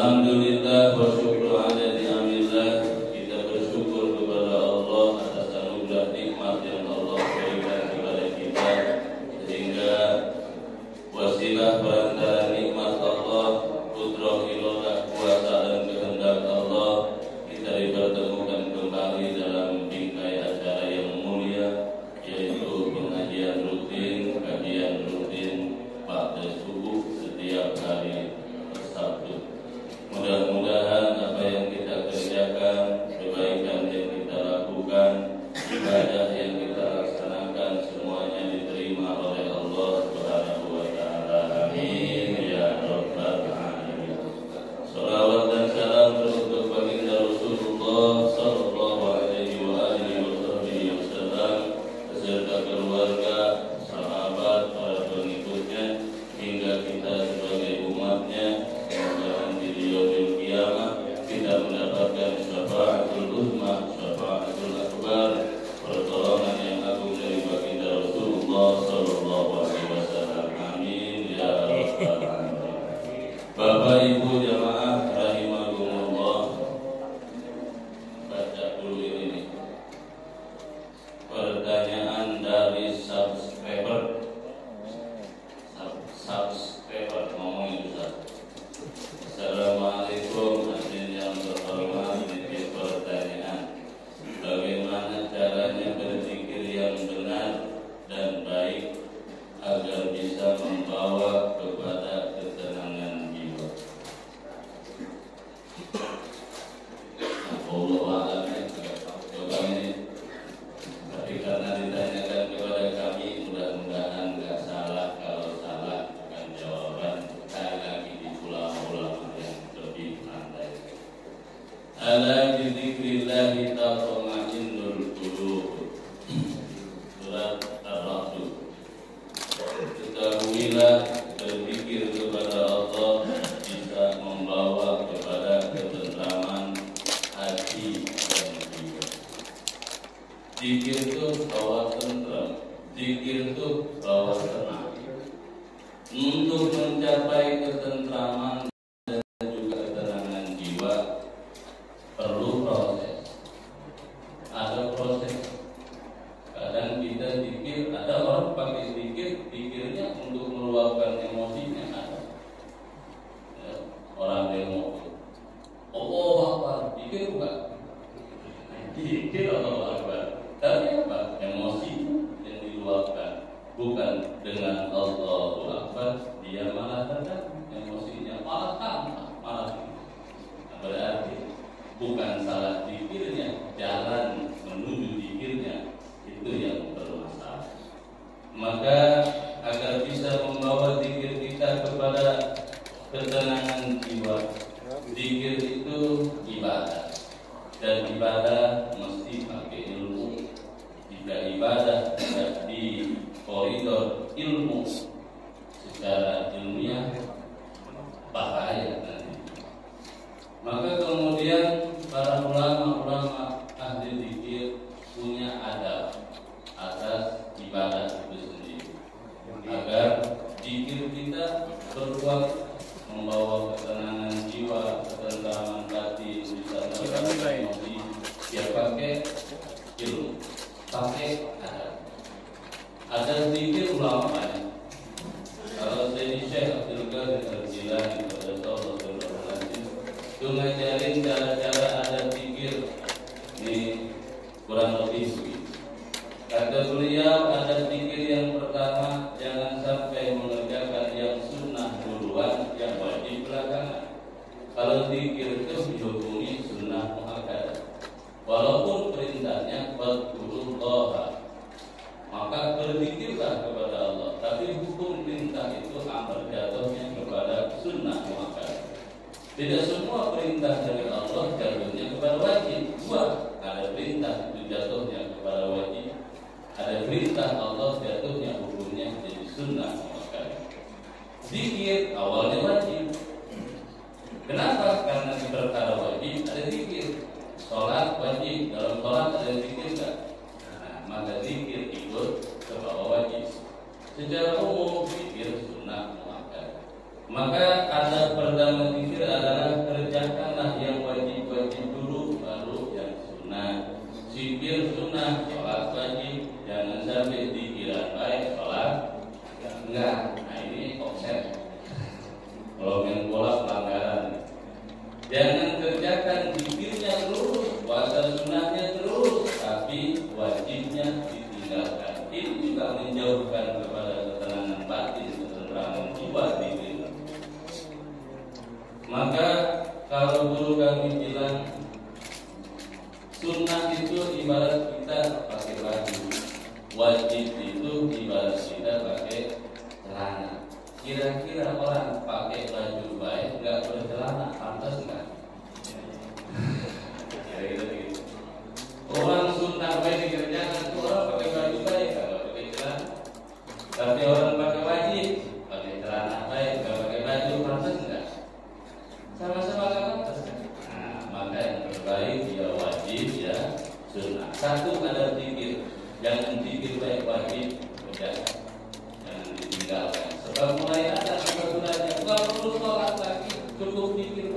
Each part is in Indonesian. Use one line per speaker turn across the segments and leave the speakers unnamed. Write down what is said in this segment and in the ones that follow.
Alhamdulillah wa syukur ala ni'amillah. Kita bersyukur kepada Allah atas anugerah nikmat yang Allah berikan kepada kita, sehingga wasilah perantara nikmat Allah, qudrah irodah, kuasa dan kehendak Allah, kita dipertemukan kembali dalam bingkai acara yang mulia, yaitu pengajian rutin, kajian rutin pada subuh setiap hari Sabtu. Mudah-mudahan apa yang kita kerjakan, kebaikan yang kita lakukan, ibadah yang kita laksanakan, semuanya diterima oleh Allah Subhanahu wa Ta'ala. Amin ya rabbal alamin. Salawat dan salam untuk baginda Rasulullah sallallahu alaihi wa alihi wasallam beserta keluarga, sahabat, para pengikutnya hingga kita sebagai umatnya. Yaumil qiyamah kita mendapatkan syafaatul uzma, syafaatul akbar, pertolongan yang agung dari baginda Rasulullah sallallahu alaihi wasallam. Amin ya rabbal alamin. Bapak Ibu jamaah rahimakumullah, baca dulu ini nih. Pertanyaan dari subscriber ngomongin Ustaz. Assalamualaikum, hadirin yang terhormat. Ini pertanyaan, bagaimana caranya berzikir yang benar dan baik agar bisa membawa kepada ketenangan jiwa? Allah a'lam. Coba ini, tapi karena ditanyakan kepada kami, mudah-mudahan nggak salah. Kalau salah akan jawaban saya lagi di ulama-ulama yang lebih pandai. Ala bizikrillahi tatma'innul qulub. Surat Ar-Ra'd. Ketahuilah berzikir kepada Allah bisa membawa kepada ketentraman hati dan jiwa. Zikir itu bawa tentram, zikir itu bawa tenang. Untuk mencapai ketentraman dan juga ketenangan jiwa perlu proses. Ada proses. Kadang kita zikir, ada orang pakai zikir, pikirnya untuk meluapkan emosinya. Ada orang demo, Allah Akbar, zikir bukan? Zikir Allah Akbar. Tapi apa? Emosi yang diluapkan. Bukan dengan Allahu Akbar, dia malah tenang, emosinya malah tampak, malah berarti bukan salah zikirnya, jalan menuju zikirnya itu yang bermasalah. Maka agar bisa membawa zikir kita kepada ketenangan jiwa, zikir itu ibadah, dan ibadah mesti pakai ilmu. Jika ibadah tidak di koridor ilmu secara ilmiah, bahaya nanti. Maka kemudian para ulama-ulama ahli zikir punya adab atas ibadah itu sendiri, agar zikir kita berbuat membawa ketenangan jiwa, ketentraman hati, bisa mengurangi emosi. Dia pakai ilmu, pakai adab. Ada zikir ulama banyak. Kalau Sayyidi Syekh Abdul Qadir Al-Jilani pada Allah itu ngajarin cara-cara adab zikir ini kurang lebih begitu. Kata beliau, adab zikir yang pertama, jangan sampai mengerjakan yang sunnah duluan, yang wajib belakangan. Kalau zikir itu dihukumi sunnah muakkadah, walaupun perintahnya fadhkurullah, maka berzikirlah kepada Allah. Tapi hukum perintah itu amar jatuhnya kepada sunnah muakkadah. Tidak semua perintah dari Allah jatuhnya kepada wajib. Dua, ada perintah itu jatuhnya kepada wajib, ada perintah Allah jatuhnya hukumnya jadi sunnah muakkadah. Zikir awalnya wajib. Kenapa? Karena di perkara wajib ada zikir. Sholat wajib, dalam sholat ada zikir enggak? Maka zikir ikut ke bawah wajib. Secara umum zikir sunnah muakkadah. Maka adab pertama zikir adalah Jangan kerjakan zikirnya terus, puasa sunnahnya terus, tapi wajibnya ditinggalkan. Ini juga menjauhkan kepada ketenangan batin, ketenangan jiwa diri. Maka kalau guru kami bilang sunnah itu ibarat kita pakai baju, wajib itu ibarat kita pakai celana. Kira-kira orang pakai baju baik nggak bercelana, pantas nggak? Kira-kira begitu. Orang sunnah baik dikerjakan itu orang pakai baju baik, nggak pakai celana. Tapi orang pakai wajib, pakai celana baik, nggak pakai baju, pantas nggak? Sama-sama nggak pantas. Nah, maka yang terbaik ya wajib ya sunnah. Satu ada zikir, jangan zikir baik wajib kerjakan, jangan ditinggalkan. Sebab mulai ada ibadah nggak perlu sholat lagi, cukup zikir.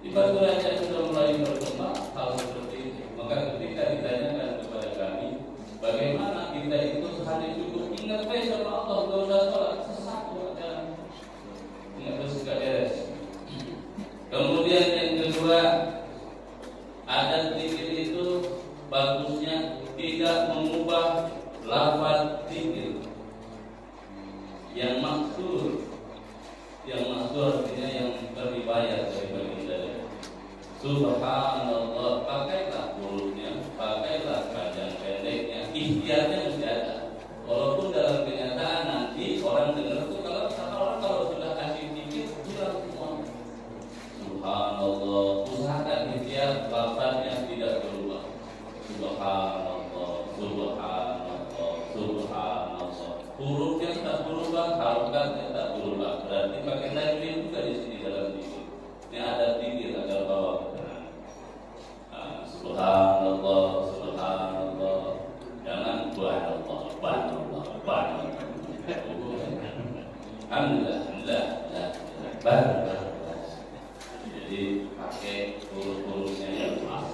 Ibadahnya sudah mulai berkembang hal seperti ini. Maka ketika ditanyakan kepada kami, bagaimana kita itu hanya cukup ingat baik sama Allah, nggak usah sholat, sesat jalan. Ingat terus nggak beres. Kemudian yang kedua, adat zikir itu bagusnya tidak mengubah lafaz zikir yang maksud artinya yang beribadah dari baginda. Subhanallah, pakailah hurufnya, pakailah panjang pendeknya, ikhtiarnya mesti ada. Walaupun dalam kenyataan nanti orang dengar itu kalau sudah kasih zikir bilang semua Subhanallah, usahakan ikhtiar lafaznya tidak berubah. Subhanallah, Subhanallah, Subhanallah. Hurufnya tak berubah, harokatnya tak berubah. Berarti pakai tajwid juga di sini dalam zikir. Ini ada zikir agar bawa ketenangan. Subhanallah, Subhanallah. Jangan Subhanallah, Subhanallah, Subhanallah. Alhamdulillah, Alhamdulillah. Jadi pakai huruf-hurufnya yang pas.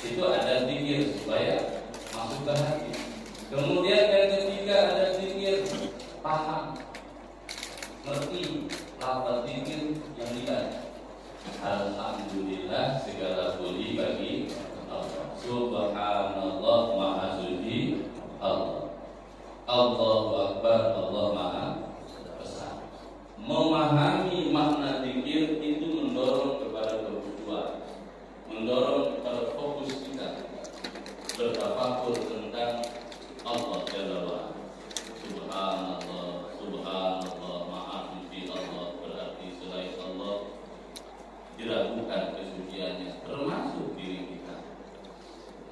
Itu ada zikir supaya masuk ke hati. Kemudian yang ketiga ada zikir paham, ngerti lafaz zikir yang dibaca. Alhamdulillah, segala puji bagi Allah. Subhanallah, maha suci Allah. Allahu Akbar, Allah maha besar. Memahami makna zikir itu mendorong kepada kebutuhan, mendorong kepada fokus kita bertafakur tentang Allah Jalla wa'ala. Subhanallah, Subhanallah, maha suci Allah. Berarti selain Allah diragukan kesuciannya, termasuk diri kita.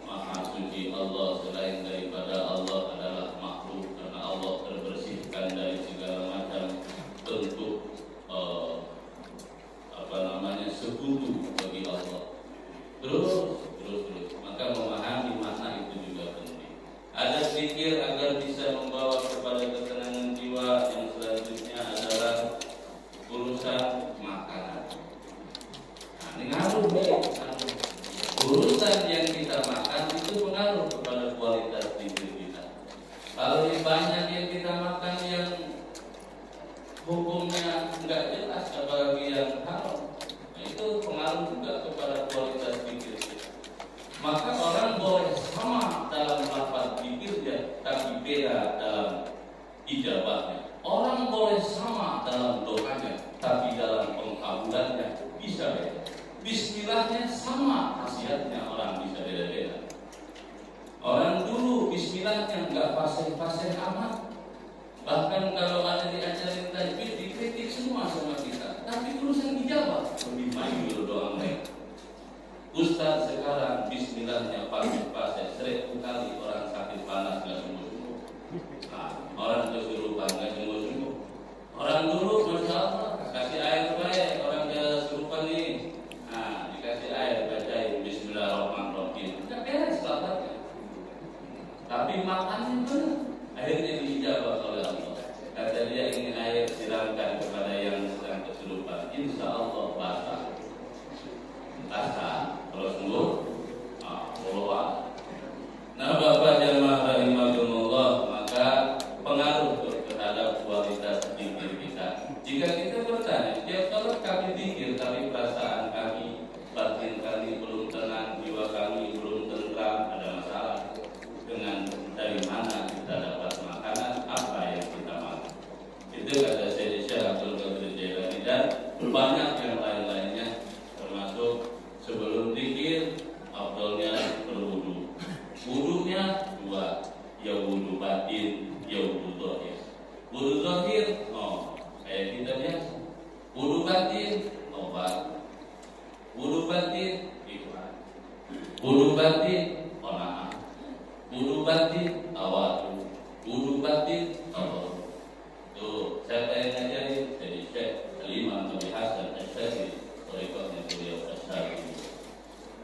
Maha suci Allah, selain daripada Allah adalah makhluk, karena Allah terbersihkan dari segala macam bentuk sekutu bagi Allah. Terus. Maka memahami makna itu juga penting. Ada zikir agar bisa membawa kepada ketenangan jiwa. Yang selanjutnya adalah urusan makanan. Nah, ini ngaruh urusan yang kita makan itu pengaruh kepada kualitas zikir kita. Kalau banyak yang kita makan yang hukumnya enggak jelas, apalagi yang haram, itu pengaruh juga kepada kualitas zikir kita. Maka orang boleh sama dalam lafaz zikirnya, tapi beda dalam ijabahnya. Orang boleh sama dalam doanya, tapi dalam pengkabulannya bisa beda. Bismillahnya sama khasiatnya, orang bisa beda-beda. Orang dulu bismillahnya enggak fasih-fasih amat. Bahkan kalau ada diajarin tajwid dikritik semua sama kita. Tapi urusan dijawab lebih maju doa mereka. Ustaz sekarang bismillahnya fasih-fasih, seribu kali orang sakit panas enggak sembuh-sembuh. Nah, orang kesurupan enggak sembuh-sembuh. Orang dulu Masya Allah kasih air baik, orang kesurupan ini. Nah, dikasih air bacain bismillahirrahmanirrahim. Enggak beres lafaznya. Tapi makannya benar. Akhirnya dijawab oleh Allah. Kata dia, ini air siramkan kepada yang sedang kesurupan. Insya Allah basah. Kalau sembuh, Allah. Nah, Bapak jamaah rahimahumullah, maka pengaruh terhadap kualitas zikir kita. Jika kita bertanya, tiap kalau kami zikir, kami batin ikhlas, wudu batin qanaah, wudu batin tawadu, wudu batin tawadhu. Tuh, siapa yang ngajarin? Jadi Syekh Al-Imam Abi Hasan Asy-Syadzili, thariqatnya beliau Asy-Syadzili.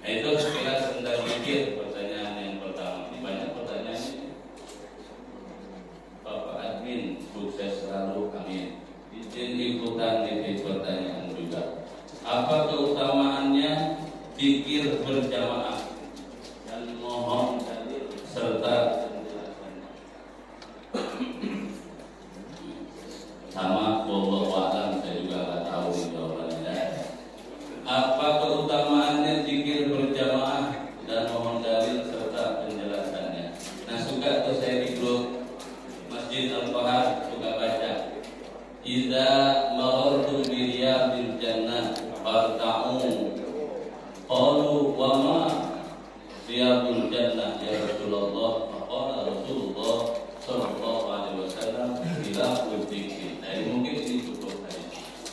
Nah, itu sekilas tentang zikir. Pertanyaan yang pertama, ini banyak pertanyaannya. Bapak admin, sukses selalu, amin. Izin ikutan di pertanyaan juga. Apa keutamaannya zikir berjamaah dan mohon dalil serta penjelasannya? Sama wallahu a'lam, saya juga nggak tahu jawabannya. Apa keutamaannya zikir berjamaah dan mohon dalil serta penjelasannya? Nah, suka tuh saya di grup Masjid Al-Fahad suka baca, idza marartum bi riyadil jannah farta'u. Qalu wa ma riyadul jannah ya Rasulullah? Faqala Rasulullah sallallahu alaihi wasallam ila dzikir. Nah, ini mungkin ini cukup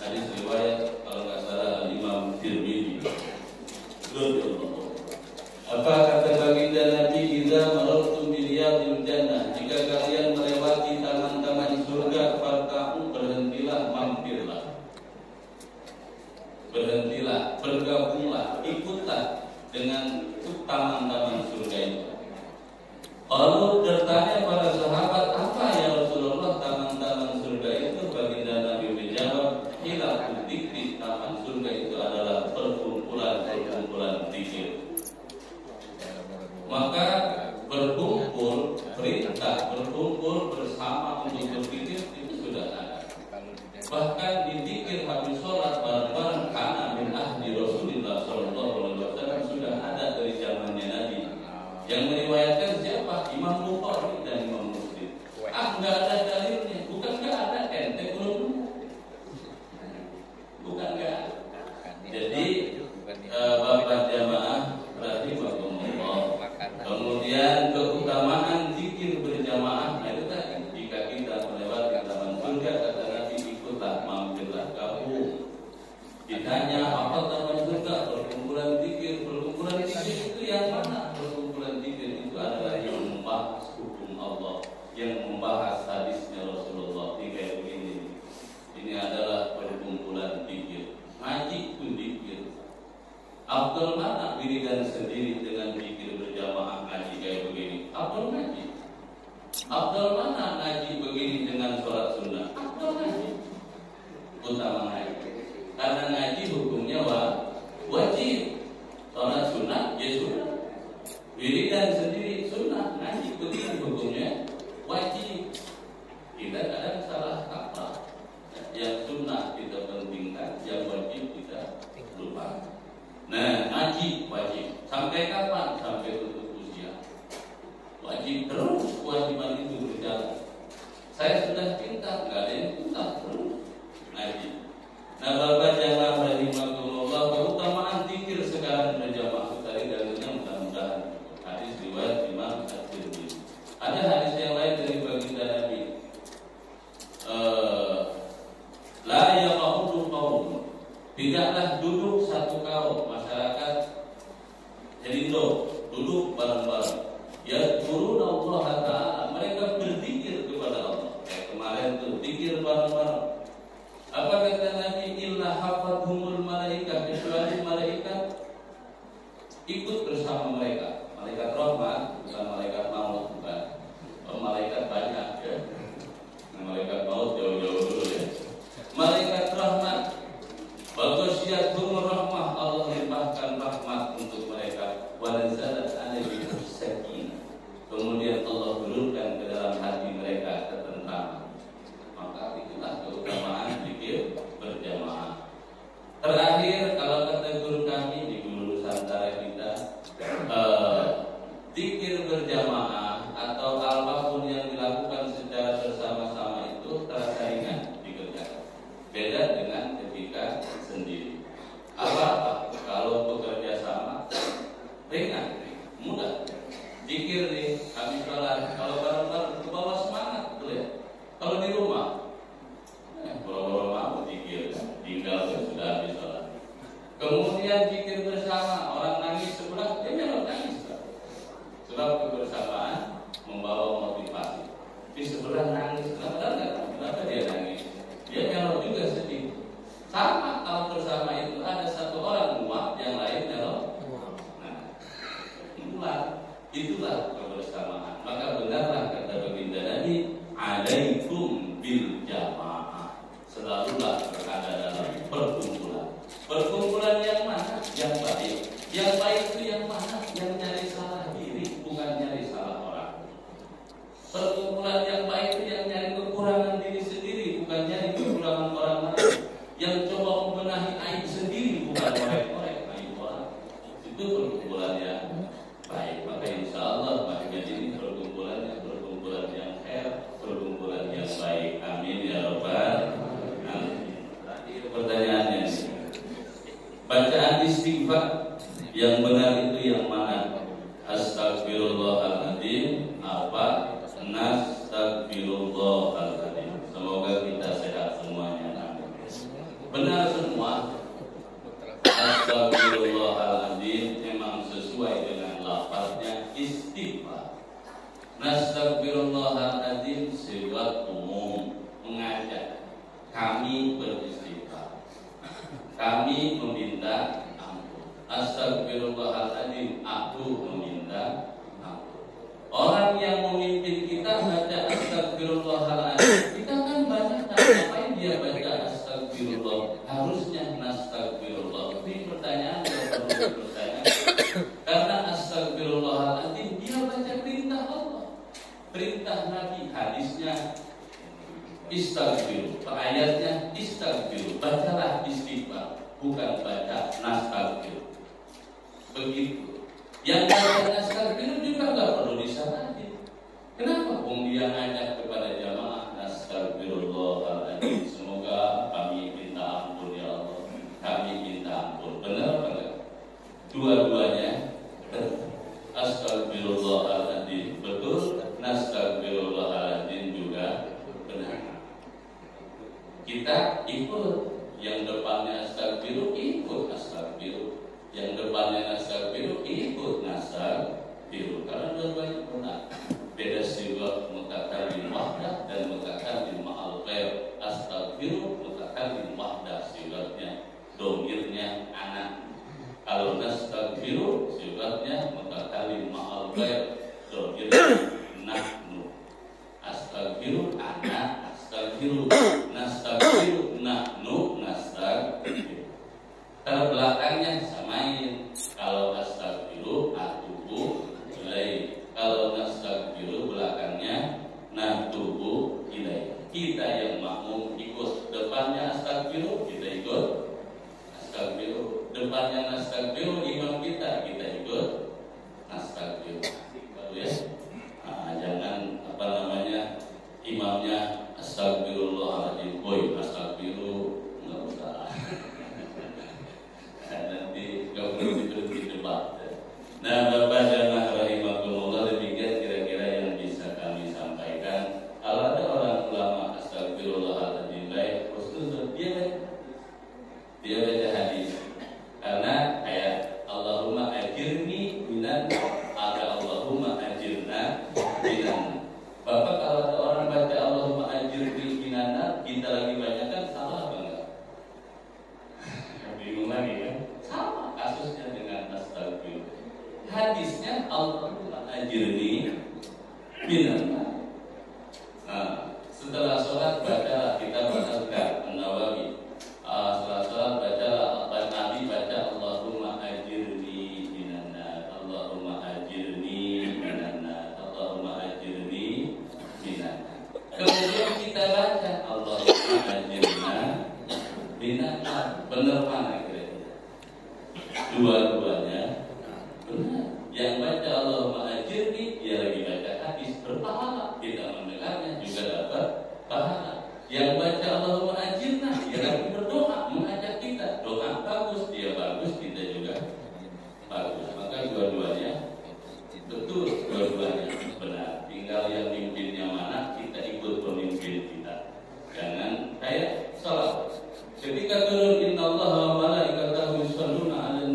hadis riwayat kalau nggak salah Imam Tirmidzi. Apa kata baginda Nabi, idza marartum bi riyadil jannah, jika kalian melewati taman-taman surga, farta'u, berhentilah, mampirlah. Berhentilah, bergabunglah, ikutlah dengan taman-taman surga itu. Lalu bertanya para sahabat, apa ya Rasulullah taman-taman surga itu? Baginda Nabi menjawab, hilaful dzikri, taman surga itu adalah perkumpulan zikir. Maka berkumpul, perintah berkumpul bersama untuk berzikir itu sudah ada. Bahkan di zikir habis sholat bareng-bareng kana min ahdi Rasulullah sallallahu alaihi wasallam sudah ada dari zamannya Nabi. Yang meriwayatkan siapa? Imam Bukhari dan Imam Muslim. Enggak ada dalilnya. Bukan enggak ada, ente belum. Bukan enggak ada. Jadi Bapak jamaah rahimahumullah. Kemudian keutamaan zikir berjamaah itu tadi, jika kita melewati taman surga kata Nabi, ikutlah, mampirlah kamu. Ditanya apa taman surga? Perkumpulan zikir. Perkumpulan zikir itu yang mana? Perkumpulan zikir itu adalah yang membahas hukum Allah, yang membahas hadisnya Rasulullah. Kayak begini. Ini adalah perkumpulan zikir. Ngaji pun zikir. Afdal mana wiridan sendiri dengan zikir berjamaah ngaji kayak begini? Afdal ngaji. Afdal mana ngaji begini dengan sholat sunnah? Afdal ngaji. Utama ngaji. Karena ngaji hukumnya wajib. Sholat sunnah ya sunnah. Wiridan sendiri sunnah. Ngaji begini hukumnya wajib. Kita kadang salah apa? Yang sunnah kita pentingkan, yang wajib kita lupa. Nah, ngaji wajib. Sampai kapan? Sampai tutup usia. Wajib terus, kewajiban itu berjalan. Kemudian zikir bersama, orang nangis sebelah, dia melok nangis. Sebab kebersamaan membawa motivasi. Di sebelah nangis, kenapa dia nangis? Dia melok juga sedih. Sama kalau bersama itu ada satu orang muak, yang lain melok. Nah, itulah kebersamaan. Maka benarlah kata baginda Nabi, alaikum bil jamaah. Selalulah berada dalam perkumpulan. Perkumpulan yang mana? Yang baik. Yang baik itu yang mana? Yang nyari salah diri, bukan nyari salah orang. Perkumpulan yang baik itu yang nyari kekurangan diri sendiri, bukan nyari kekurangan orang lain. Yang coba membenahi aib sendiri, bukan korek-korek aib orang. Itu perkumpulan yang baik. Maka insya Allah bahagia ini perkumpulan yang khair, perkumpulan yang baik. Amin ya rabbal alamin. Pertanyaannya, bacaan istighfar yang benar itu yang mana? Astagfirullahaladzim apa nastagfirullahaladzim? Semoga kita sehat semuanya. Benar semua. Astagfirullahaladzim memang sesuai dengan lafaznya istighfar. Nastagfirullahaladzim siwat umum, mengajak kami beristighfar, kami meminta ampun. Astagfirullahaladzim, aku meminta ampun. Orang yang memimpin kita baca astagfirullahaladzim, kita kan banyak ngapain dia baca astagfirullah? Harusnya nastagfirullah. Ini pertanyaan yang perlu dipertanyakan. Karena astagfirullahaladzim dia baca perintah Allah, perintah Nabi, hadisnya istighfar, ayatnya istighfar. Bacalah istighfar, bukan baca nastagfir. Begitu. Yang baca nastagfir juga nggak perlu disalati. Kenapa? Dia ngajak kepada jamaah nastagfirullahaladzim. Semoga kami minta ampun ya Allah. Kami minta ampun. Benar apa enggak? Dua-duanya astagfirullahaladzim betul, nastagfirullahaladzim juga benar. Kita ikut, yang depannya astagfiru ikut astagfiru, yang depannya nastagfiru ikut nastagfiru, karena dua-duanya benar. Beda sifat mutakallim wahdah dan mutakallim ma'al ghair. Astagfiru mutakallim wahdah, sifatnya domirnya anak. Kalau nastagfiru sifatnya mutakallim ma'al ghair, domirnya nahnu. Astagfiru anak, astagfiru nastagfiru nahnu, nastagfiru. Terbelakangnya samain. Kalau astagfiru atubu ilaih. Kalau nastagfiru belakangnya natubu ilaih. Kita yang makmum ikut, depannya astagfiru kita ikut astagfiru, depannya nastagfiru imam kita ikut nastagfiru. Baru ya. Nah, jangan imamnya astagfirullahaladzim, boy astagfiru nggak usah. Nanti nggak perlu berhenti debat. Nah, Bapak dan rahimakumullah, demikian kira-kira yang bisa kami sampaikan. Kalau ada orang ulama astagfirullahaladzim baik, Rasul dia baca hadis. Karena ayat Allahumma ajirni minan, ada Allahumma ajirna minan. Bapak kalau ada orang baca Allahumma ajirni minan, kita lagi bacakan salah apa enggak? Bingung lagi kan? Sama kasusnya dengan astagfirullah. Hadisnya Allahumma ajirni minan. Nah, setelah sholat bacalah kita azkar An-Nawawi. Setelah sholat bacalah Nabi baca Allahumma ajirni minan nar, Allahumma ajirni minan nar, Allahumma ajirni minan nar. Kemudian kita baca Allahumma ajirna minan nar. Benar mana kira-kira? Dua-duanya benar. Yang baca Allahumma ajirni dia lagi baca hadis, berpahala. Kita mendengarnya juga dapat pahala. Yang baca Allahumma ajirna dia lagi berdoa, mengajak kita. Doa bagus, dia bagus, kita juga bagus. Maka dua-duanya betul, dua-duanya benar. Tinggal yang mimpinnya mana, kita ikut pemimpin kita. Jangan kayak salat. Ketika turun innallaha wa malaikatahu yusholluna 'alan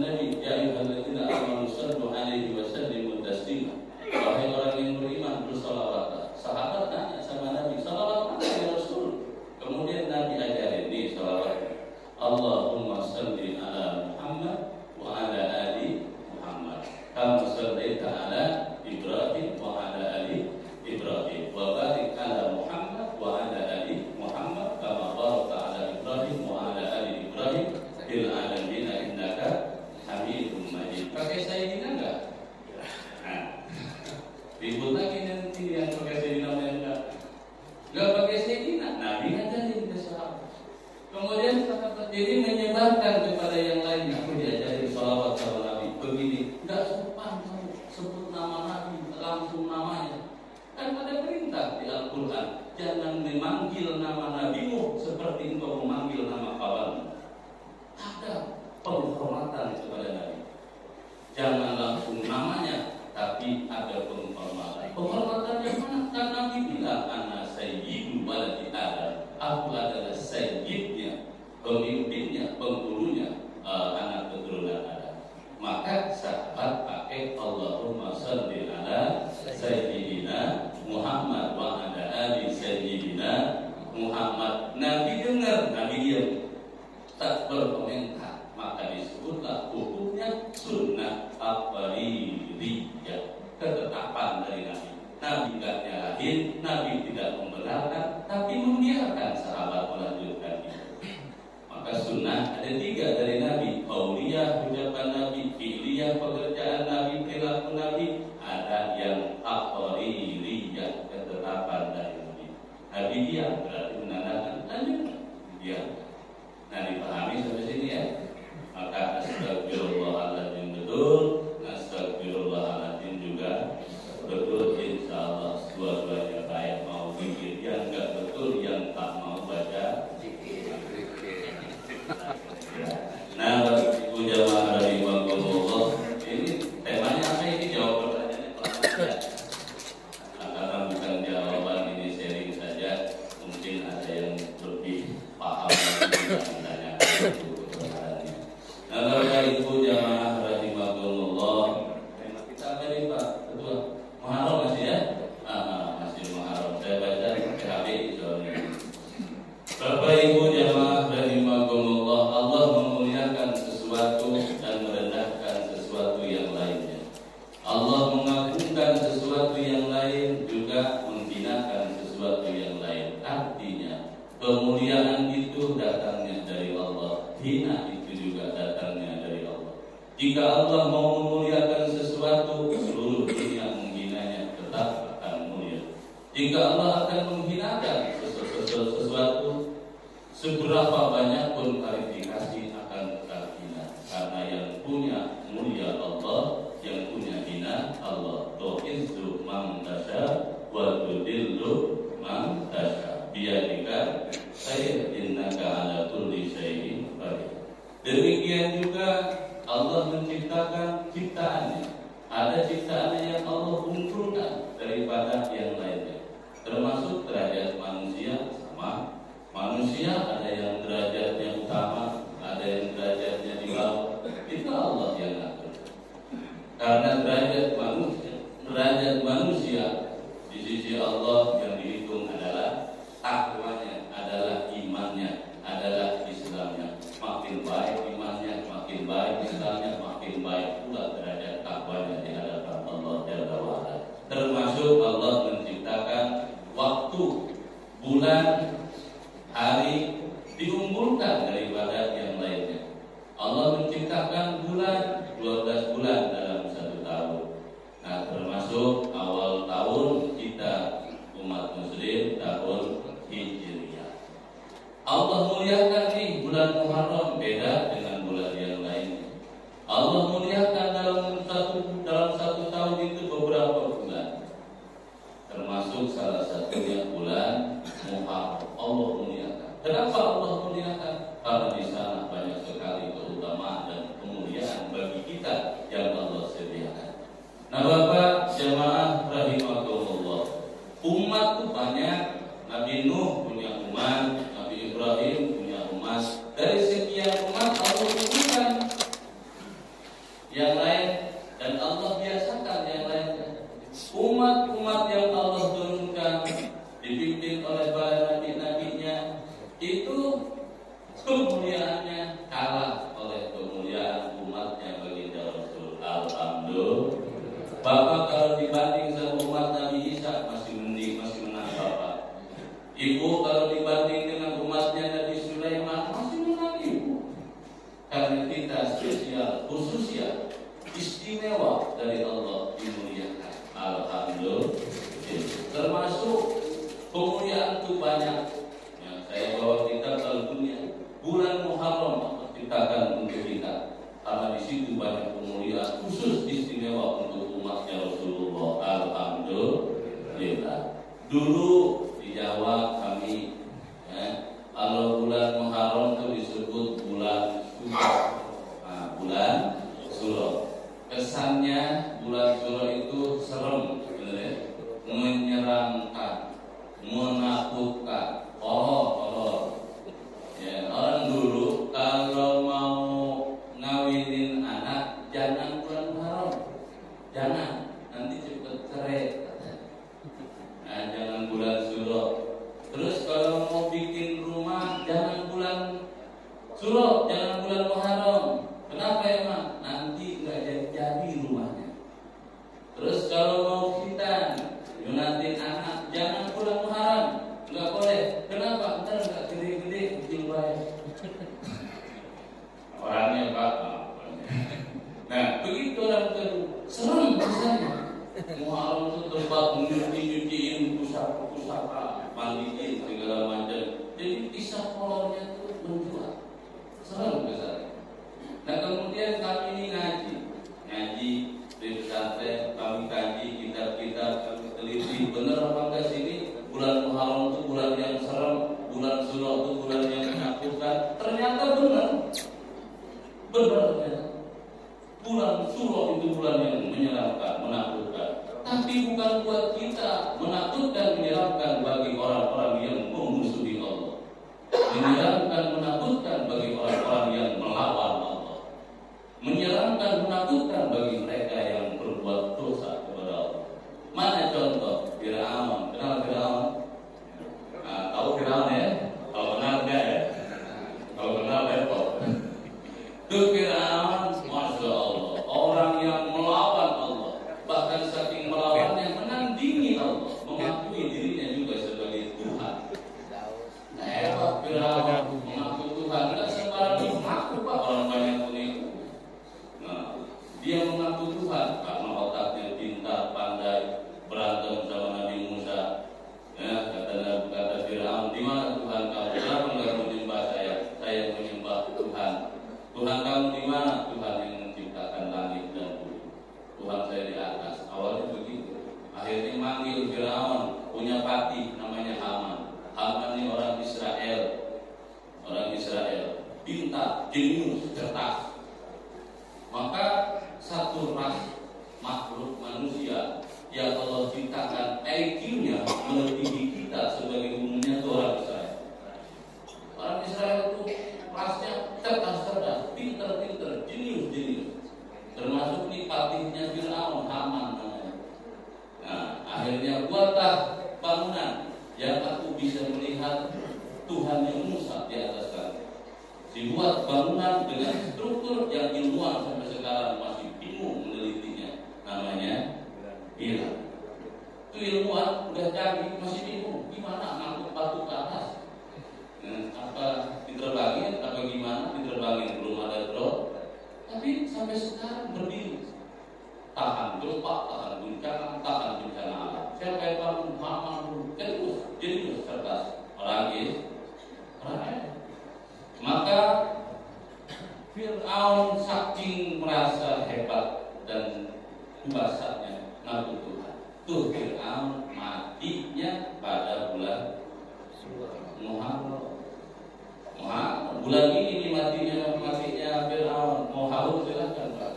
aqririyah, ketetapan dari Nabi. Nabi tidak nyalahin, Nabi tidak membenarkan, tapi membiarkan sahabat melanjutkan itu. Maka sunnah ada 3 dari Nabi: qauliyah, ucapan Nabi; fi'liyah, pekerjaan Nabi, perilaku Nabi; ada yang aqririyah, ketetapan dari Nabi. Nabi diam berarti menandakan lanjut dia. Nah, dipahami sampai sini ya. Maka astagfirullahaladzim betul, astagfirullahaladzim juga betul, insyaallah dua-duanya baik. Mau zikir yang enggak betul, yang tak mau baca zikir. Nah, Ibu jamaah rahimakumullah, ini temanya apa ini? Jawab pertanyaannya pelan-pelan. Nah, karena bukan jawaban, ini sharing saja. Mungkin ada yang lebih paham lagi menanyakan. Nah, Bapak Ibu jamaah rahimakumullah, tema kita apa nih Pak Ketua? Muharram masih ya? Masih Muharram. Saya baca PHB soalnya. Bapak Ibu jamaah rahimakumullah, Allah memuliakan sesuatu dan merendahkan sesuatu yang lainnya. Allah mengagungkan sesuatu yang lain, juga menghinakan sesuatu yang lain. Artinya kemuliaan itu datangnya dari Allah, hina itu juga datangnya dari Allah. Jika Allah mau memuliakan sesuatu, seluruh dunia menghinanya tetap akan mulia. Jika Allah akan menghinakan sesuatu, seberapa banyak pun klarifikasi akan tetap hina. Karena yang punya mulia Allah, yang punya hina Allah. Tu'izzu man tasya wa tudillu man tasya biyadika khair innaka ala kulli syai'in qadir. Demikian juga Allah menciptakan ciptaannya. Ada ciptaannya yang Allah unggulkan daripada yang lainnya. Termasuk derajat manusia sama. Manusia ada yang derajatnya utama, ada yang derajatnya di bawah. Itu Allah yang atur. Karena derajat manusia di sisi Allah yang dihitung adalah takwanya, adalah imannya, adalah Islamnya. Makin baik imannya, makin baik Islamnya, makin baik pula derajat takwanya di hadapan Allah Jalla wa'ala. Termasuk Allah menciptakan waktu, bulan, hari diunggulkan daripada yang lainnya. Allah menciptakan bulan, 12 bulan dalam 1 tahun. Nah, termasuk awal tahun kita umat muslim tahun Hijriah. Allah muliakan nih bulan Muharram, beda dengan bulan yang lainnya. Allah muliakan dalam satu tahun itu beberapa bulan. Termasuk salah satunya bulan Muharram. Allah muliakan. Kenapa Allah muliakan? Karena di sana banyak sekali keutamaan dan kemuliaan bagi kita yang Allah sediakan. Nah, Bapak jamaah rahimakumullah, umat itu banyak. Nabi Nuh punya umat, Nabi Ibrahim punya umat. Dari sekian umat Allah turunkan yang lain, dan Allah biasakan yang lainnya. Umat-umat yang Allah turunkan dipimpin oleh para nabi-nabinya, itu kemuliaannya kalah oleh kemuliaan umatnya baginda Rasul. Alhamdulillah. Bapak kalau dibanding sama umat Nabi Isa masih mending, masih menang Bapak. Ibu kalau dibanding dengan umatnya Nabi Sulaiman masih menang ibu. Karena kita spesial, khusus ya, istimewa dari Allah, dimuliakan. Alhamdulillah. Termasuk kemuliaan itu banyak. Ya, saya bawa kita ke dunia. Bulan Muharram ciptakan untuk kita. Karena di situ banyak kemuliaan khusus istimewa untuk umatnya Rasulullah. Alhamdulillah. Dulu di Jawa kami, kalau bulan Muharram itu disebut bulan Suro. Nah, bulan Suro. Kesannya bulan Suro itu serem, menyeramkan, menakutkan, horor. Ya, orang dulu kalau mau ngawinin anak jangan bulan Muharram, jangan, nanti cepet cerai. Nah, jangan bulan Suro. Terus kalau mau bikin rumah jangan bulan Suro, jangan bulan Muharram. Kenapa emang? Nanti nggak jadi Nah, begitu orang kedua, serem rasanya. Muharram itu tempat nyuci-nyuciin pusaka, mandiin segala macam. Jadi kisah kolornya itu menjual. Serem rasanya. Nah, kemudian kami ini ngaji di pesantren, kami kaji kitab-kitab, kami teliti benar apa enggak sih ini bulan Muharram itu bulan yang serem, bulan Surah itu bulan yang menakutkan. Ternyata benar ternyata. Bulan Surah itu bulan yang menyeramkan, menakutkan. Tapi bukan buat kita, menakutkan, menyeramkan bagi orang-orang yang memusuhi Allah. Menyeramkan, menakutkan bagi orang-orang yang melawan Allah. Menyeramkan, menakutkan bagi mereka yang berbuat dosa kepada Allah. Mana contoh? Fir'aun. Kenal Fir'aun? Nah, tahu Fir'aun ya? Kalau kenal enggak ya? Kalau kenal repot. Itu Fir'aun, Masya Allah, orang yang melawan Allah. Bahkan saking melawannya menandingi Allah, mengakui dirinya juga sebagai Tuhan. Hebat Fir'aun, mengaku Tuhan. Tidak sembarang mengaku Pak, orang banyak penipu. Nah, dia mengaku Tuhan karena otaknya pintar, pandai, berantem sama Nabi Musa. Ya, kata Fir'aun, di mana Tuhan kamu? Kenapa enggak menyembah saya? Saya menyembah Tuhan. Tuhan kamu di mana? Tuhan yang menciptakan langit dan bumi. Tuhan saya di atas. Awalnya begitu. Akhirnya manggil Fir'aun, punya patih namanya Haman. Haman ini orang Israel. Orang Israel. Pintar, jenius, cerdas. Maka satu ras makhluk manusia yang Allah ciptakan IQ-nya melebihi kita sebagai umumnya itu orang Israel. Orang Israel itu rasnya cerdas, pintar, jenius. Termasuk nih patihnya Fir'aun, Haman namanya. Nah, akhirnya buatlah bangunan yang aku bisa melihat Tuhan yang Musa di atas langit. Dibuat bangunan dengan struktur yang ilmuwan sampai sekarang masih bingung menelitinya. Namanya pilar. Itu ilmuwan udah canggih masih bingung gimana ngangkut batu ke atas. Apa diterbangin, apa gimana diterbangin, belum ada drone. Tapi sampai sekarang berdiri, tahan gempa, tahan guncangan, tahan bencana alam. Siapa yang bangun? Haman, jenius, cerdas, orang Israel. Maka Fir'aun saking merasa hebat dan kuasanya ngaku Tuhan. Tuh Fir'aun matinya pada bulan Muharram. Bulan ini matinya Fir'aun. Mau haul silahkan Pak.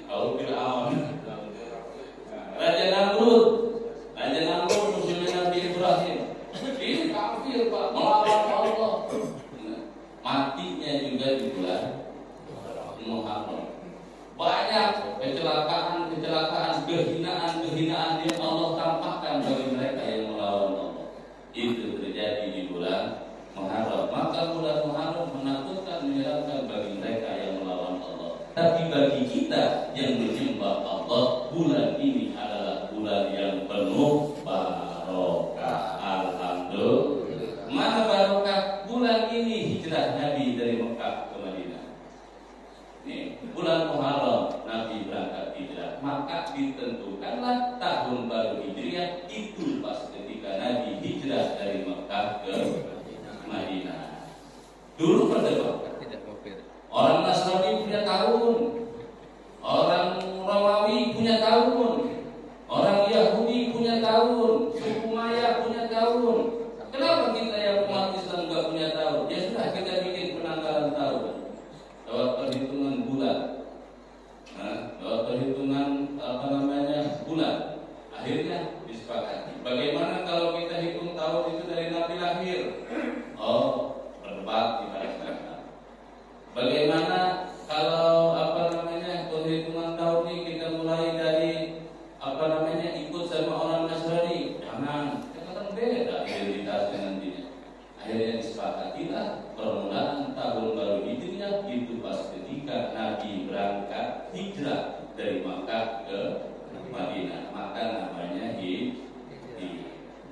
Haul Fir'aun. Raja Namrud musuhnya Nabi Ibrahim. Ini kafir Pak, melawan Allah. Matinya juga di bulan Muharram. Banyak kecelakaan, kehinaan yang Allah tampakkan bagi mereka yang melawan Allah. Itu terjadi di bulan Muharram. Maka bulan Muharram menakutkan, menyeramkan bagi mereka yang melawan Allah. Tapi bagi kita yang menyembah Allah, bulan ini adalah bulan yang penuh barokah. Alhamdulillah. Mana barokah? Bulan ini hijrah Nabi dari Mekah ke Madinah. Nih, bulan Muharram Nabi berangkat hijrah. Maka ditentukanlah tahun baru Hijriah itu pas ketika Nabi hijrah dari Mekah ke Madinah. Dulu berdebat. Orang Nasrani punya tahun, orang Romawi punya tahun, orang Yahudi punya tahun, suku Maya punya tahun. Kenapa kita yang umat Islam nggak punya tahun? Ya sudah, kita bikin penanggalan tahun lewat perhitungan bulan, lewat perhitungan bulan. Akhirnya disepakati. Bagaimana kalau kita hitung tahun itu dari Nabi lahir? Oh, berdebat di masyarakat. Bagaimana kalau perhitungan tahun ini kita mulai dari ikut sama orang Nasrani? Jangan, kan beda identitasnya nantinya. Akhirnya disepakatilah permulaan tahun baru Hijriah itu pas ketika Nabi berangkat hijrah dari Makkah ke Madinah. Maka namanya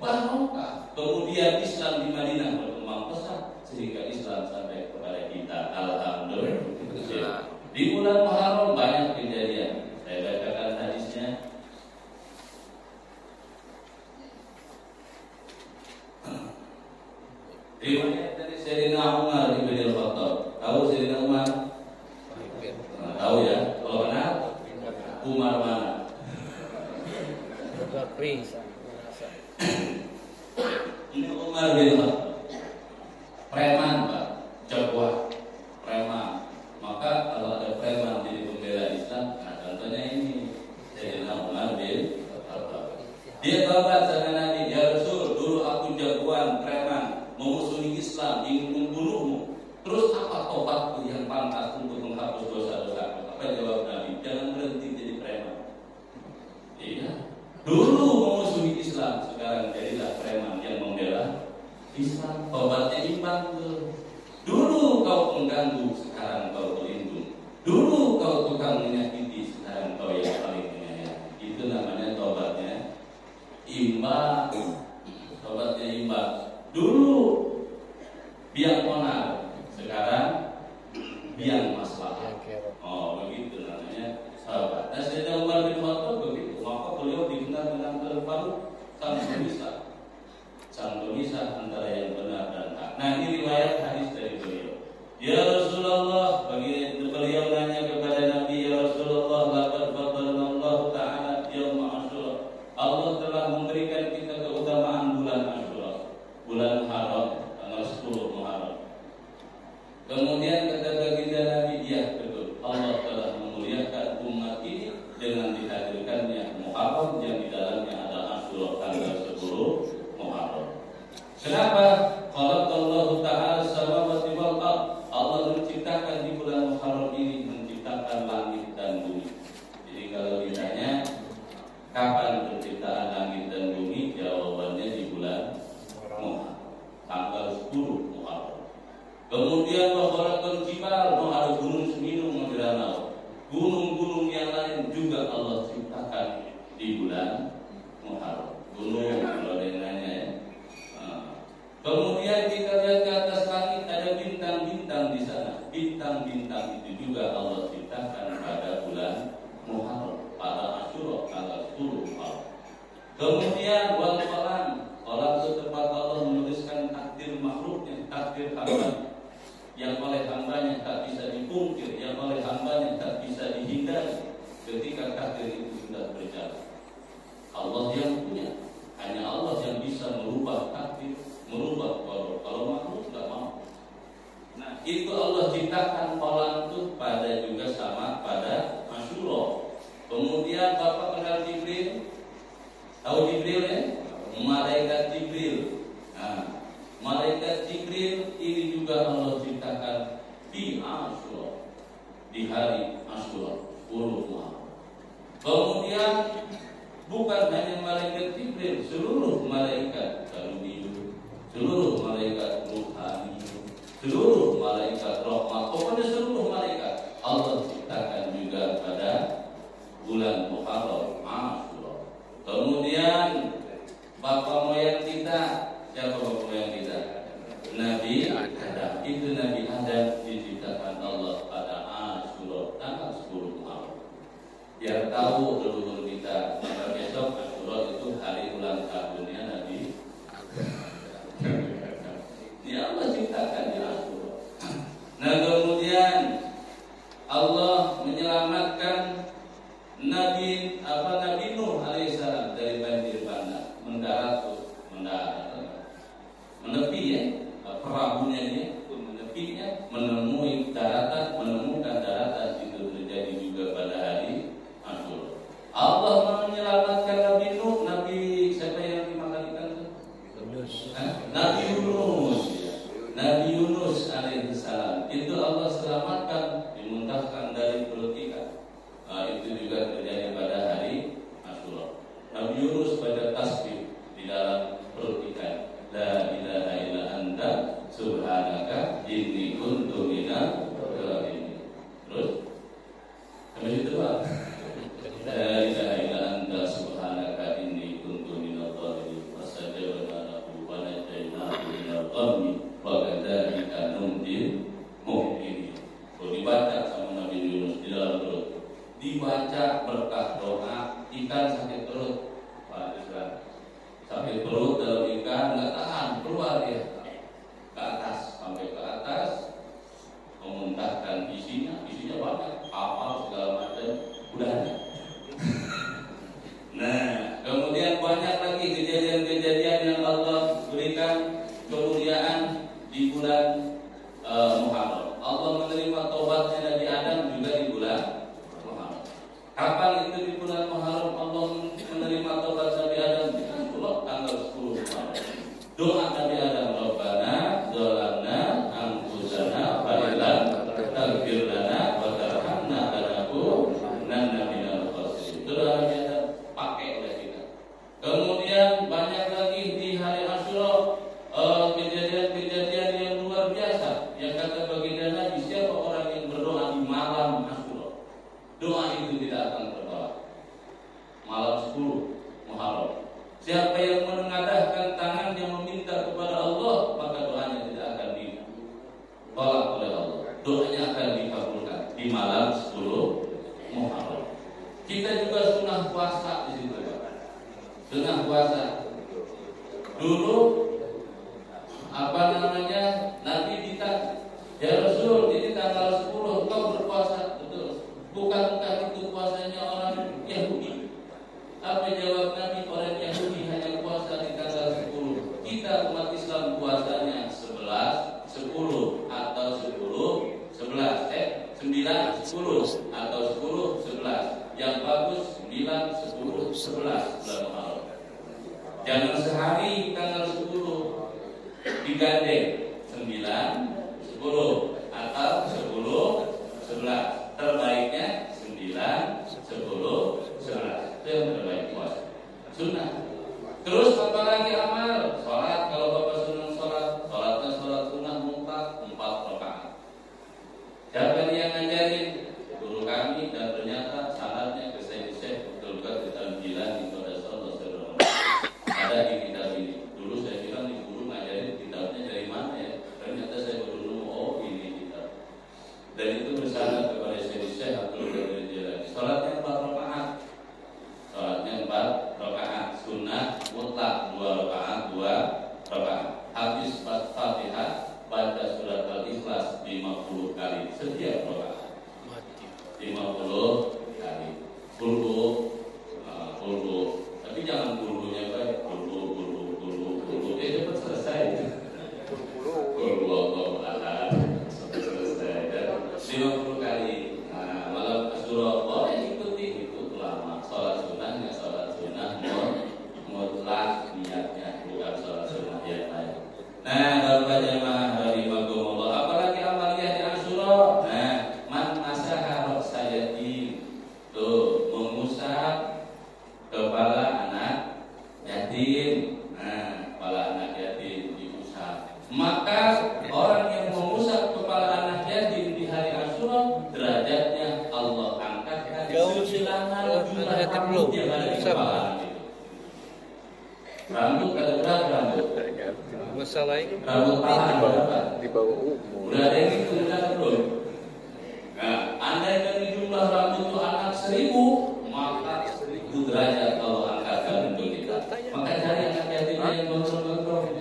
barokah. Kemudian Islam di Madinah berkembang pesat sehingga Islam sampai kepada kita. Alhamdulillah. Di bulan Muharram tahu ya. Kalau kenal Umar mana? Ini Umar bin Khattab. Preman Pak, jagoan preman. Maka kalau ada preman jadi pembela Islam, nah contohnya ini Sayyidina Umar bin Khattab. Dia taubat sama Nabi, ya Rasul, dulu aku jagoan preman, memusuhi Islam, ingin membunuhmu. Terus apa taubatku yang pantas untuk menghapus dosa-dosaku? Apa jawab Nabi? Jangan berhenti jadi preman. Iya. Dulu memusuhi Islam, sekarang jadilah preman yang membela Islam. Taubatnya imbang tuh. Dulu kau mengganggu, sekarang kau berlindung. Dulu kau tukang menyakiti, sekarang kau yang paling menyayangi. Itu namanya taubatnya imbang. Taubatnya imbang. Dulu biang onar, sekarang biang masalah. Oh begitu namanya sahabat. Nah Sayyidina Umar bin Khattab begitu. Maka beliau dikenal dengan Al-Faruq, sang pemisah. Sang pemisah antara yang benar dan hak. Nah ini riwayat hadis dari beliau. Ya Rasulullah, bagi beliau nanya kepada Nabi, ya Rasulullah, laqad faddalallahu ta'ala yaum Asyura. Allah telah memberikan kita keutamaan bulan Asyura, bulan Haram, tanggal 10 Muharram. Kemudian kata baginda Nabi, ya betul, Allah telah memuliakan umat ini dengan dihadirkannya Muharram yang di dalamnya ada Asyura tanggal 10 Muharram. Kenapa? Khalaqallahu ta'ala samawati wal ardh. Allah menciptakan di bulan Muharram ini, menciptakan langit dan bumi. Jadi kalau ditanya kapan penciptaan langit dan bumi, jawabannya di bulan Muharram, tanggal 10 Muharram. Kemudian khalaqal jibal, ada gunung Semeru, Magelanau. Gunung-gunung yang lain juga Allah ciptakan di bulan Muharram. Gunung, kalau ada yang nanya ya. Kemudian kita lihat ke atas langit ada bintang-bintang di sana. Bintang-bintang itu juga Allah ciptakan pada bulan Muharram, pada Asyura tanggal 10 Muharram. Kemudian wal qalam, qalam itu tempat Allah menuliskan takdir makhluknya, takdir hamba, yang oleh hambanya tak bisa dipungkir, yang oleh hambanya tak bisa dihindari. Ketika takdir itu sudah berjalan, Allah yang punya, hanya Allah yang bisa merubah takdir, merubah kalau makhluk tidak mau. Nah itu Allah ciptakan kolam itu pada juga sama pada Asyura. Kemudian Bapak kenal Jibril, tahu Jibril ya? Malaikat Jibril. Nah, malaikat Jibril ini juga Allah ciptakan di Asyura, di hari Asyura 10 Muharram. Kemudian bukan hanya malaikat Jibril, seluruh malaikat Karubiyu, seluruh malaikat Ruhani, seluruh malaikat Rahmat, pokoknya seluruh malaikat Allah ciptakan juga pada bulan Muharram Asyura. Kemudian bapak moyang kita, siapa bapak moyang kita? Nabi Adam. Itu Nabi Adam diciptakan Allah pada Asyura tanggal 10 Muharram. Biar tahu leluhur kita, besok Asyura itu hari ulang tahunnya Nabi. Ya Allah ciptakan di Asyura. Nah kemudian Allah menyelamatkan Nabi Nuh alaihissalam dari banjir bandang, mendarat, menepi ya, perahunya dia pun menepinya, menemukan daratan itu terjadi juga pada hari Asyura. Allah menyelamatkan Nabi Nuh, Nabi siapa yang dimakan ikan itu? Nabi Yunus ya. Nabi Yunus alaihissalam itu Allah selamatkan, dimuntahkan dari perut ikan. Itu juga terjadi pada hari Asyura. Nabi Yunus baca tasbih di dalam perut ikan, la ilaha illa anta subhanaka inni kuntu minadz zalimin. Terus habis itu Pak, la ilaha illa anta subhanaka inni kuntu minadz zalimin. Fastajabna lahu wa najaynahu minal ghammi wa kadzalika nunjil mu'minin. Dibaca sama Nabi Yunus di dalam perut, dibaca berkah doa, ikan sakit perut, Pak Islam, sakit perut dalam ikan nggak tahan, keluar dia ke atas, sampai ke atas, memuntahkan isinya banyak, kapal segala Kapan itu di bulan Muharram Allah menerima taubat Nabi Adam? Itulah tanggal 10 Muharram. Doa Nabi Adam, Rabbana zalamna anfusana wa illam taghfir lana wa tarhamna lanakunanna minal khasirin. Itu doa Nabi Adam, pakai oleh kita. Kemudian banyak lagi di hari Asyura kejadian-kejadian yang luar biasa. Yang kata baginda Nabi, siapa orang yang berdoa di malam Asyura, doa itu tidak akan tertolak. Malam 10 Muharram. Siapa yang menengadahkan tangannya meminta kepada Allah, maka doanya tidak akan ditolak oleh Allah. Doanya akan dikabulkan di malam 10 Muharram. Kita juga sunnah puasa di situ, Pak. Sunnah puasa. Dulu Nabi ditanya, ya Rasul, ini tanggal 10 kau berpuasa, betul? Bukankah itu puasanya orang Yahudi? Apa jawab Nabi? Orang Yahudi hanya puasa di tanggal 10. Kita umat Islam puasanya 11, 10 atau 10, 11, 9, 10 atau 10, 11. Yang bagus 9, 10, 11 bulan Muharram. Jangan sehari tanggal 10 digandeng 9, 10 atau 10, 11. Terbaiknya 9, 10, 11. Itu yang terbaik puasa. Sunnah. Terus apalagi amal? Sholat, kalau Bapak sunnah sholatnya sholat sunnah mutlak 4 rakaat. Siapa yang ngajarin? Guru kami, dan ternyata sanadnya ke Syekh Abdul Qadir Al-Jilani pada sallallahu alaihi wasallam. Ada di kitab ini. Dulu saya bilang di guru ngajarin kitabnya dari mana ya? Ternyata saya baru nemu, oh ini kitab. Dan itu bersanad kepada Syekh Abdul Qadir Al-Jilani. Sholatnya 4 rakaat. Sholatnya 4 rakaat. Sunnah mutlak 2 rakaat, 2 rakaat. Habis Fatihah, baca surat Al-Ikhlas 50 kali setiap rakaat. 50 kali. Kulhu. Tapi jangan kulhunya baik. Kulhu. Cepat selesai. Kulhu Allah sampai selesai. 50 kali. Nah, malam Asyura boleh ikuti itu ulama. Sholat sunnahnya sholat sunnah mutlak niatnya, bukan sholat sunnah yang lain. Nah, Bapak jemaah rahimakumullah, apalagi amaliyah di Asyura. Nah, man masaha ra'sayati, tuh mengusap kepala anak yatim. Nah, kepala anak yatim diusap. Maka orang yang mengusap kepala anak yatim di hari Asyura, derajatnya Allah angkatkan sebilangan jumlah rambut yang ada di kepala anak itu. Rambut ada berapa rambut?
Masalah ini
Rambut paha
di bawah umur.
udah ada yang itu belum? Nah, andai kan jumlah rambut itu anak 1000, maka 1000 derajat Allah angkatkan untuk kita. Maka cari anak yatim yang gondrong-gondrong.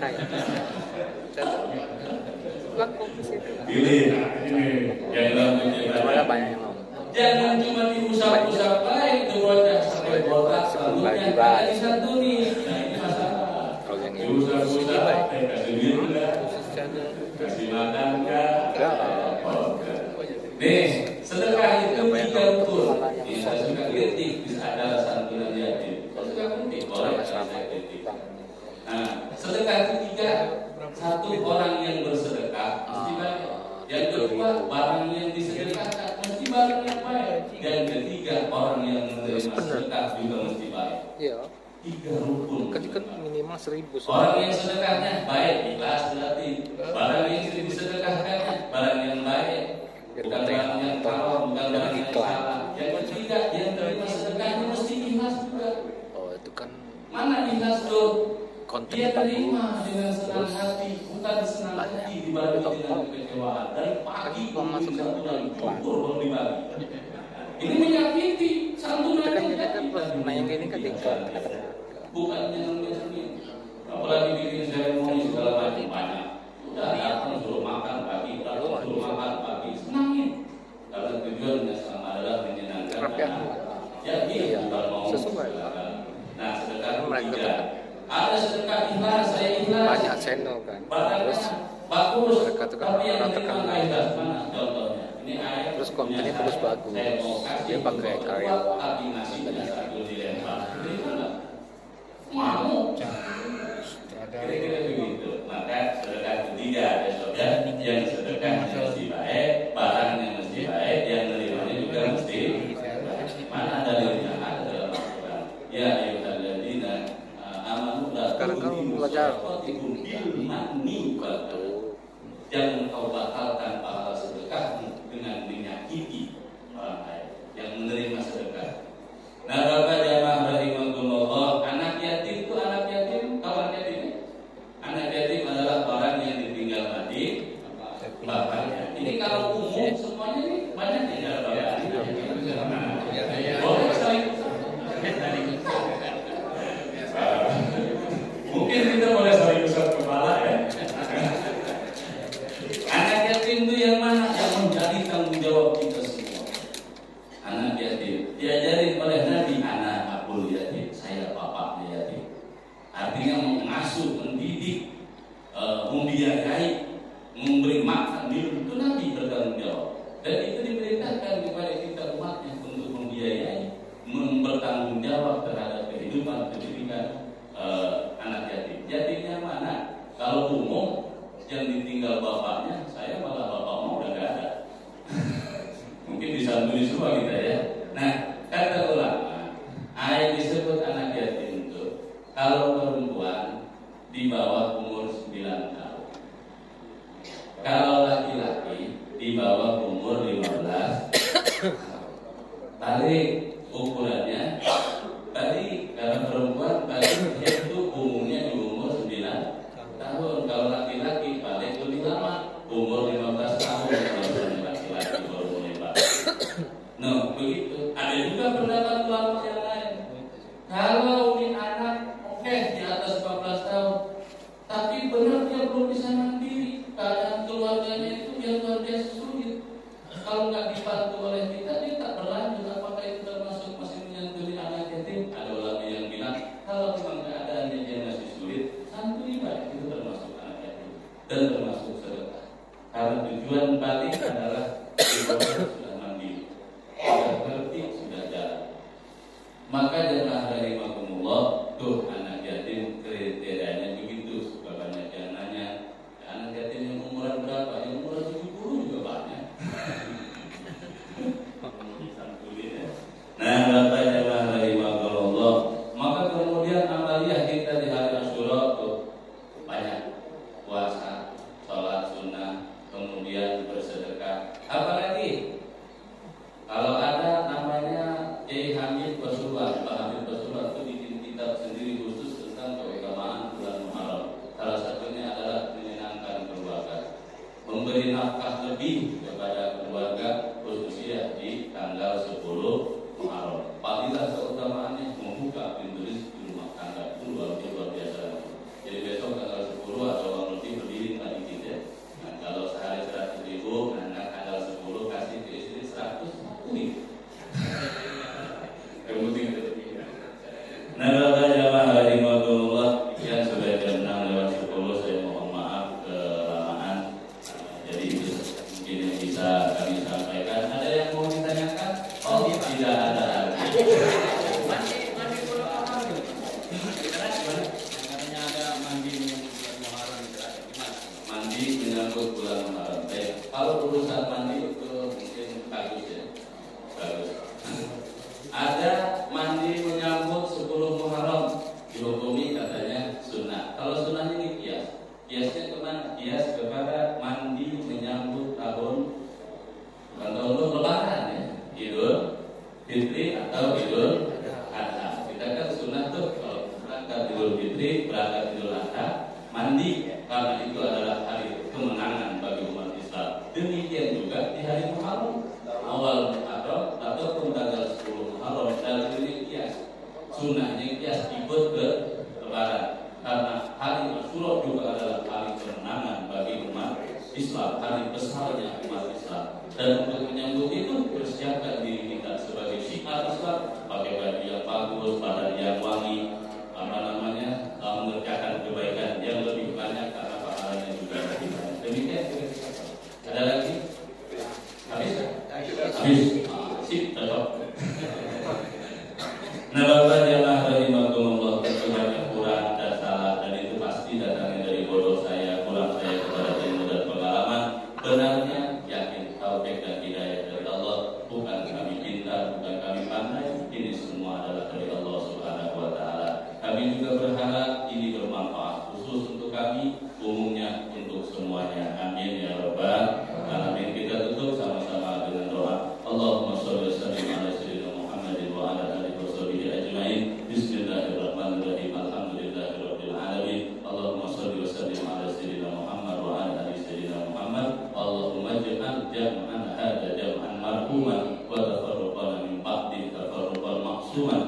Pilih ini yang rambutnya banyak. Jangan cuma diusap-usap baik tuh bocah sampai botak rambutnya ada disantuni. Nah, ini masalah. Diusap-usap, kasih minum enggak? Kasih makan enggak? Nih, sedekah itu 3 rukun. Bisa suka kritik, bisa ada santunan yatim. Sedekah kritik, boleh saya kritik. Nah, sedekah itu 3. 1, orang yang bersedekah mesti baik. Yang kedua, barang yang disedekahkan mesti barang yang baik. Dan ketiga, orang yang menerima sedekah juga mesti baik.
Iya.
3 rukun.
Kan minimal 1000.
Orang yang sedekahnya baik, ikhlas berarti. Barang yang disedekahkannya barang yang baik, bukan barang yang haram, bukan barang yang salah. Yang ketiga, yang terima sedekahnya mesti ikhlas juga.
Oh, itu kan
Mana ikhlas tuh?
konten
Dia terima dengan senang hati, bukan senang hati dibarengi dengan kekecewaan. Dari pagi
masuk ke
santunan cukur belum dibagi. Ini menyakiti santunan
kan
yang
yang ini kan iklan.
bukan nyenang-nyenangin. Apalagi bikin seremoni segala macam banyak. Udah datang suruh makan pagi, suruh makan pagi, senangin. Karena tujuannya sama adalah menyenangkan anak. Ya dia bukan mau
sesuai.
Nah, sedekah
Mereka
tidak. Ada sedekah ikhlas, saya ikhlas.
Banyak channel kan.
Terus
Terus
bagus.
mereka tuh kan
Tapi yang
orang
terima
terkenal.
nggak ikhlas mana contohnya? ini air.
Terus kontennya terus bagus. Dia pakai karyawan.
Tapi nasinya satu dilempar. Mau. Kira-kira begitu. Maka sedekah ketiga ada saudara yang sedekah mesti baik, barang yang mesti baik, yang menerimanya juga mesti baik. Mana dalilnya? Ada dalam Al-Quran. Ya ayyuhalladzina amanu la
Sekarang kan belajar
jangan kau batalkan pahala sedekahmu dengan menyakiti orang lain yang menerima sedekah. Nah, Bapak jamaah rahimakumullah, anak yatim itu anak yatim, tahu anak yatim? Anak yatim adalah orang yang ditinggal mati bapaknya. Ini kalau umum semuanya ini banyak tinggal bapaknya. Boleh saling mungkin kita boleh saling usap kepala ya. Anak yatim itu yang mana? Yang menjadi tanggung jawab kita semua. Anak yatim diajari oleh Nabi, anak abul yatim, saya bapaknya yatim. Artinya mengasuh, mendidik, membiayai, memberi makan, minum, itu Nabi bertanggung jawab. Dan itu diperintahkan kepada kita umatnya untuk membiayai, bertanggung jawab terhadap kehidupan pendidikan anak yatim. Yatimnya mana? Kalau umum yang ditinggal bapaknya, saya malah bapak mau udah gak ada. Mungkin disantuni semua kita ya. Nah, kata ulama, ayat disebut anak yatim itu kalau perempuan di bawah umur 9 tahun. Kalau laki-laki di bawah umur 15 tahun. Tarik ukurannya, tadi karena perempuan tadi itu umumnya di umur 9 tahun. Kalau laki-laki paling lebih lama, umur 15 tahun. Kalau laki-laki baru mulai balik. Nah, begitu. Ada juga pendapat ulama yang lain. Kalau ini anak, oke, di atas 14 tahun, tapi benar dia belum bisa mandiri. Keadaan keluarganya itu yang luar biasa sulit. Kalau nggak dibantu oleh kita, dia tak berlanjut. Apakah itu termasuk masih menyantuni anak yatim? Ada ulama yang bilang, kalau memang keadaannya dia masih sulit, santuni baik, itu termasuk anak yatim dan termasuk sedekah. Karena tujuan balik adalah sudah mandiri, sudah ngerti, sudah jalan. Maka jemaah rahimakumullah, tuh anak yatim kriterianya begitu. Suka banyak yang nanya, anak yatim yang umuran berapa? Yang umuran 70 juga banyak. Nah, Bapak jemaah rahimakumullah, maka kemudian amaliyah kita di hari Asyura tuh banyak, puasa, sholat sunnah, kemudian bersedekah. Apalagi kalau ada namanya Kiai Hamid Basulah, Pak Hamid Basulah itu bikin kitab sendiri khusus tentang keagamaan bulan Muharram. Salah satunya adalah menyenangkan keluarga, memberi nafkah lebih kepada keluarga khususnya di tanggal 10 Muharram. Fadilah keutamaannya membuka pintu rezeki di rumah tangga itu luar biasa. Jadi besok tanggal 10 atau orang lebih berdiri lagi kita. Nah, kalau sehari 100.000, nah tanggal 10 kasih ke istri 100.000. Kemudian nah, Bapak jamaah rahimakumullah, yang sudah jam 6:10, saya mohon maaf kelamaan. Jadi itu mungkin yang bisa kami sampaikan. Ada yang mau ditanyakan? Oh, tidak ada. Mandi bulan Muharram. Katanya ada mandi menyambut bulan Muharram itu ada gimana? Mandi menyambut bulan Muharram. Kalau urusan mandi itu mungkin bagus ya. Bagus. Ada mandi menyambut 10 Muharram, dihukumi katanya sunnah. Kalau sunnahnya ini kias. Kiasnya kemana? Kias kepada mandi menyambut tahun Lebaran ya, Idul Fitri atau Idul Adha. Kita kan sunnah tuh kalau berangkat Idul Fitri, berangkat Idul Adha, mandi karena itu adalah hari kemenangan bagi umat Islam. Demikian juga di hari Muharram, awal Muharram ataupun tanggal 10 Muharram. Dan ini kias, sunnahnya kias ikut ke Lebaran. Karena hari Asyura juga adalah hari kemenangan bagi umat Islam, hari besarnya umat Islam. Dan untuk menyambut itu persiapkan diri kita sebagai syiar Islam, pakai baju yang bagus, badan yang wangi, mengerjakan kebaikan yang lebih banyak karena pahalanya juga lebih banyak. Demikian. Ada lagi? Habis. cocok. Nah, Bapak jamaah rahimakumullah, tentunya kurang dan salah, dan itu pasti datangnya dari bodoh saya, kurang saya kepada ilmu dan pengalaman. Benarnya yakin taufik dan hidayah dari Allah, bukan kami pintar, bukan kami pandai, ini semua adalah dari Allah Subhanahu wa taala. Kami juga berharap ini bermanfaat khusus untuk kami, umumnya untuk semuanya. Amin ya rabbal alamin. Kita tutup sama-sama dengan doa. Allahumma sholli wa sallim ala sayyidina Muhammadin wa ala alihi wa sahbihi ajmain. Bismillahirrahmanirrahim. Alhamdulillahirabbil alamin. Allahumma sholli wa sallim ala sayyidina Muhammad wa ala ali sayyidina Muhammad. Allahumma ij'al jam'an hadza jam'an marhuman wa tafarraqana min ba'di tafarruqan ma'suman.